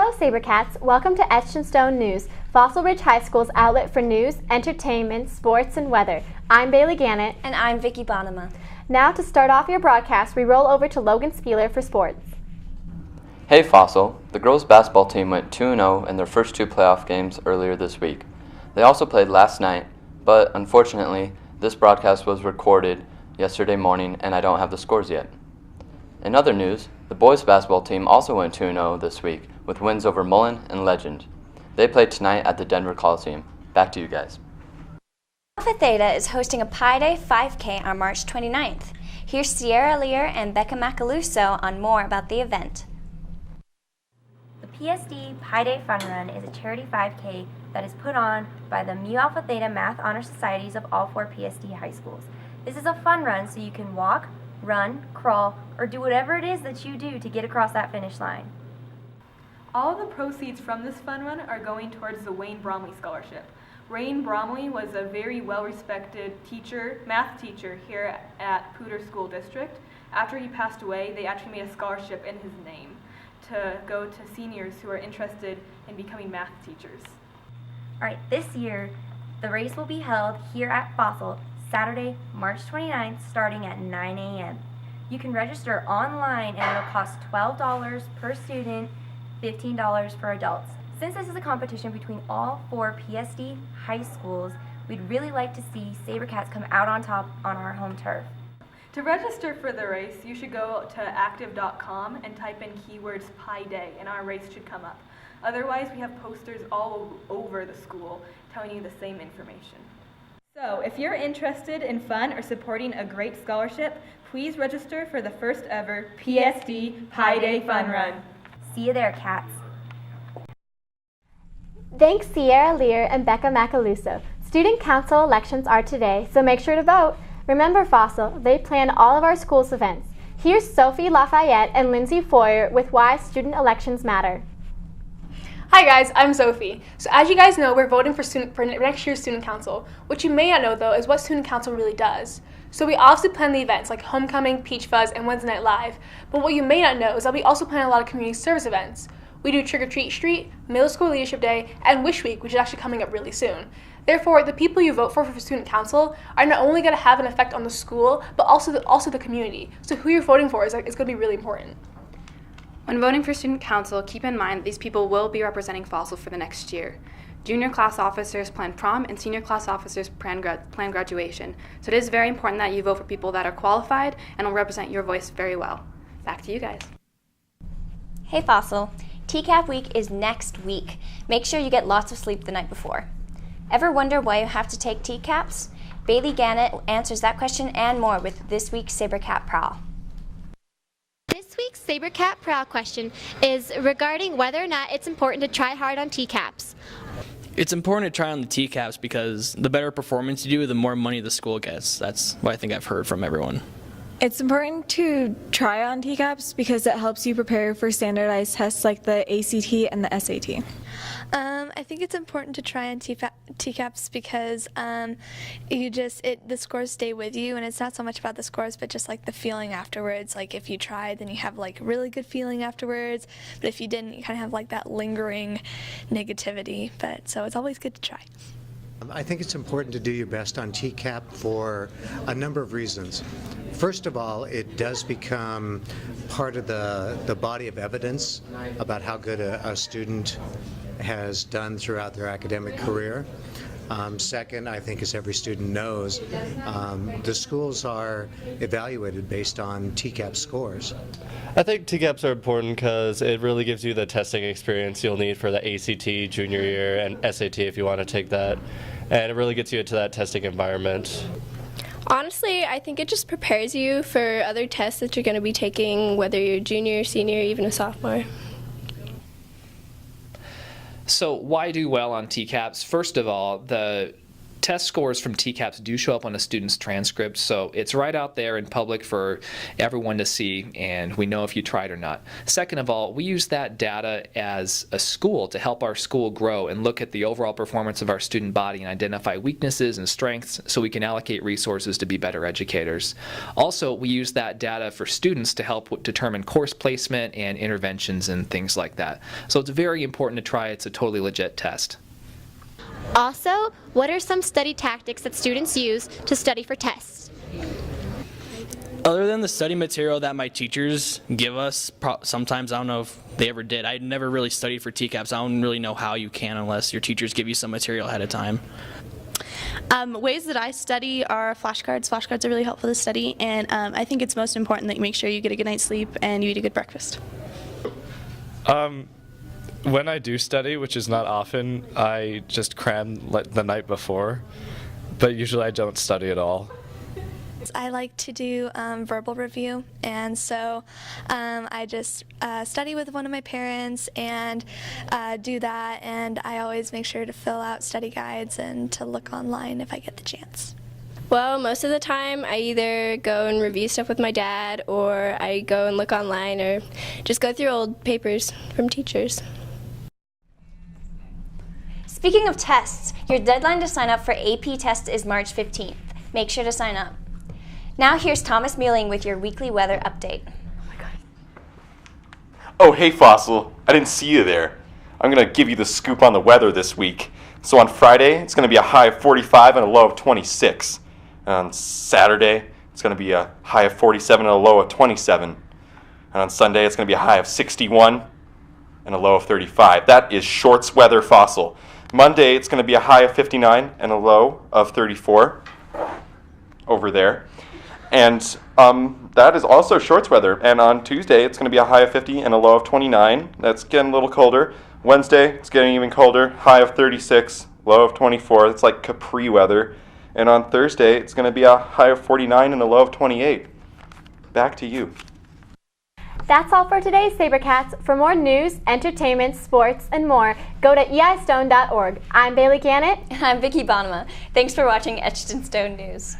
Hello Sabercats, welcome to Etched News, Fossil Ridge High School's outlet for news, entertainment, sports, and weather. I'm Bailey Gannett. And I'm Vicky Bonema. Now to start off your broadcast, we roll over to Logan Spieler for sports. Hey Fossil, the girls basketball team went 2-0 in their first two playoff games earlier this week. They also played last night, but unfortunately, this broadcast was recorded yesterday morning and I don't have the scores yet. In other news, the boys basketball team also went 2-0 this week with wins over Mullen and Legend. They played tonight at the Denver Coliseum. Back to you guys. Alpha Theta is hosting a Pi Day 5K on March 29th. Here's Sierra Lear and Becca Macaluso on more about the event. The PSD Pi Day Fun Run is a charity 5K that is put on by the Mu Alpha Theta Math Honor Societies of all four PSD high schools. This is a fun run so you can walk, run, crawl, or do whatever it is that you do to get across that finish line. All of the proceeds from this fun run are going towards the Wayne Bromley Scholarship. Wayne Bromley was a very well-respected teacher, math teacher here at Poudre School District. After he passed away, they actually made a scholarship in his name to go to seniors who are interested in becoming math teachers. All right, this year, the race will be held here at Fossil, Saturday, March 29th, starting at 9 a.m. You can register online and it'll cost $12 per student, $15 for adults. Since this is a competition between all four PSD high schools, we'd really like to see Sabercats come out on top on our home turf. To register for the race, you should go to active.com and type in keywords Pi Day and our race should come up. Otherwise, we have posters all over the school telling you the same information. So, if you're interested in fun or supporting a great scholarship, please register for the first ever PSD Pi Day Fun Run. See you there, cats. Thanks Sierra Lear and Becca Macaluso. Student council elections are today, so make sure to vote. Remember Fossil, they plan all of our school's events. Here's Sophie Lafayette and Lindsay Foyer with why student elections matter. Hi guys, I'm Sophie. So as you guys know, we're voting for next year's student council. What you may not know though is what student council really does. So we obviously plan the events like Homecoming, Peach Fuzz, and Wednesday Night Live. But what you may not know is that we also plan a lot of community service events. We do Trick or Treat Street, Middle School Leadership Day, and Wish Week, which is actually coming up really soon. Therefore, the people you vote for student council are not only going to have an effect on the school, but also the community. So who you're voting for is going to be really important. When voting for student council, keep in mind that these people will be representing Fossil for the next year. Junior class officers plan prom, and senior class officers plan graduation. So it is very important that you vote for people that are qualified and will represent your voice very well. Back to you guys. Hey Fossil, TCAP week is next week. Make sure you get lots of sleep the night before. Ever wonder why you have to take TCAPs? Bailey Gannett answers that question and more with this week's Sabercat Prowl. This week's Sabercat Prowl question is regarding whether or not it's important to try hard on TCAPs. It's important to try on the TCAPs because the better performance you do, the more money the school gets. That's what I think I've heard from everyone. It's important to try on TCAPs because it helps you prepare for standardized tests like the ACT and the SAT. I think it's important to try on TCAPs because the scores stay with you, and it's not so much about the scores but just like the feeling afterwards. Like if you tried, then you have like really good feeling afterwards, but if you didn't, you kind of have like that lingering negativity. So it's always good to try. I think it's important to do your best on TCAP for a number of reasons. First of all, it does become part of the body of evidence about how good a student has done throughout their academic career. Second, I think as every student knows, the schools are evaluated based on TCAP scores. I think TCAPs are important because it really gives you the testing experience you'll need for the ACT junior year and SAT if you want to take that. And it really gets you into that testing environment. Honestly, I think it just prepares you for other tests that you're going to be taking, whether you're junior, senior, even a sophomore. So why do well on TCAPs? First of all, the test scores from TCAPs do show up on a student's transcript, so it's right out there in public for everyone to see, and we know if you tried or not. Second of all, we use that data as a school to help our school grow and look at the overall performance of our student body and identify weaknesses and strengths so we can allocate resources to be better educators. Also, we use that data for students to help determine course placement and interventions and things like that. So it's very important to try. It's a totally legit test. Also, what are some study tactics that students use to study for tests? Other than the study material that my teachers give us, sometimes I don't know if they ever did. I never really studied for TCAPs. I don't really know how you can unless your teachers give you some material ahead of time. Ways that I study are flashcards. Flashcards are really helpful to study, and I think it's most important that you make sure you get a good night's sleep and you eat a good breakfast. When I do study, which is not often, I just cram the night before, but usually I don't study at all. I like to do verbal review, and so I just study with one of my parents and do that, and I always make sure to fill out study guides and to look online if I get the chance. Well, most of the time I either go and review stuff with my dad, or I go and look online, or just go through old papers from teachers. Speaking of tests, your deadline to sign up for AP Test is March 15th. Make sure to sign up. Now here's Thomas Muelling with your weekly weather update. Oh, hey Fossil, I didn't see you there. I'm going to give you the scoop on the weather this week. So on Friday, it's going to be a high of 45 and a low of 26. On Saturday, it's going to be a high of 47 and a low of 27. And on Sunday, it's going to be a high of 61 and a low of 35. That is shorts weather, Fossil. Monday, it's going to be a high of 59 and a low of 34 over there. And that is also shorts weather. And on Tuesday, it's going to be a high of 50 and a low of 29. That's getting a little colder. Wednesday, it's getting even colder. High of 36, low of 24. It's like Capri weather. And on Thursday, it's going to be a high of 49 and a low of 28. Back to you. That's all for today's SaberCats. For more news, entertainment, sports, and more, go to eistone.org. I'm Bailey Gannett. And I'm Vicki Bonema. Thanks for watching Etched in Stone News.